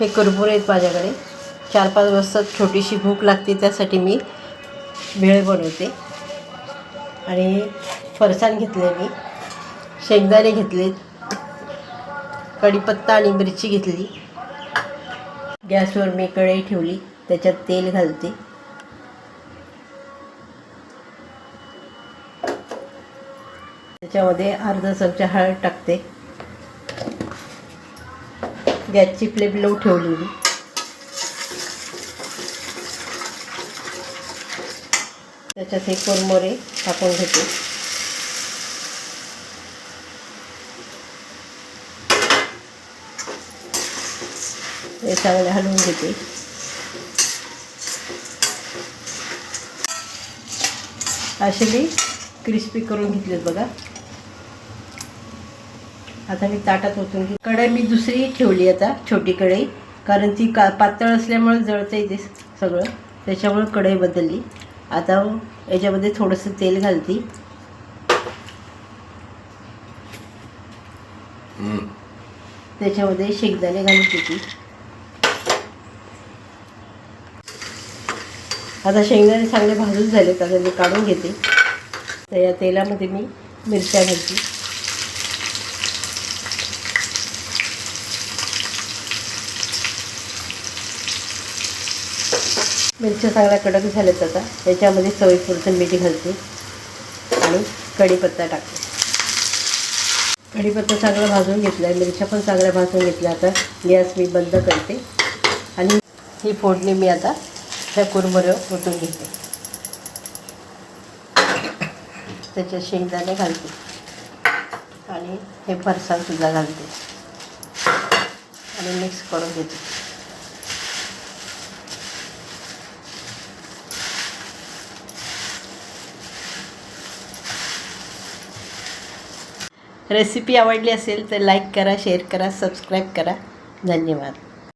हे कुरमुरे आहेत माझ्याकडे. 4-5 वाजता छोटीशी भूक लागते त्यासाठी मी भेळ बनवते. आणि फरसाण घेतले, मी शेंगदाणे घेतलेत, कढीपत्ता आणि मिरची घेतली. गॅसवर मी कढई ठेवली, त्याच्यात तेल घालते. त्याच्यामध्ये अर्धा चमचा हळद टाकते. गॅसची फ्लेम लो ठेवली मी. त्याच्यात हे कुरमुरे टाकून घेते. हे चांगले हलवून घेते. असे मी क्रिस्पी करून घेतलेत बघा. आता मी ताटात ओतून घेते. कढई मी दुसरी ठेवली आता, छोटी कढई, कारण ती पातळ असल्यामुळे जळते ते सगळं, त्याच्यामुळे कढई बदलली. आता याच्यामध्ये थोडंसं तेल घालते. त्याच्यामध्ये शेंगदाणे घालून घेते. आता शेंगदाणे चांगले भाजून झाले, आता मी काढून घेते. तर या तेलामध्ये मी मिरच्या घालते. मिरच्या चांगल्या कडक झाल्यात. आता त्याच्यामध्ये चवीपुरतं मीठ घालते आणि कढीपत्ता टाकते. कढीपत्ता चांगला भाजून घेतला आहे, मिरच्या पण चांगल्या भाजून घेतल्या. आता गॅस मी बंद करते आणि ही फोडणी मी आता त्या कुरमुऱ्यावर ओतून घेते. त्याच्यात शेंगदाणे घालते आणि हे फरसाणसुद्धा घालते आणि मिक्स करून घेते. रेसिपी आवडली असेल तर लाईक करा, शेअर करा, सबस्क्राईब करा. धन्यवाद.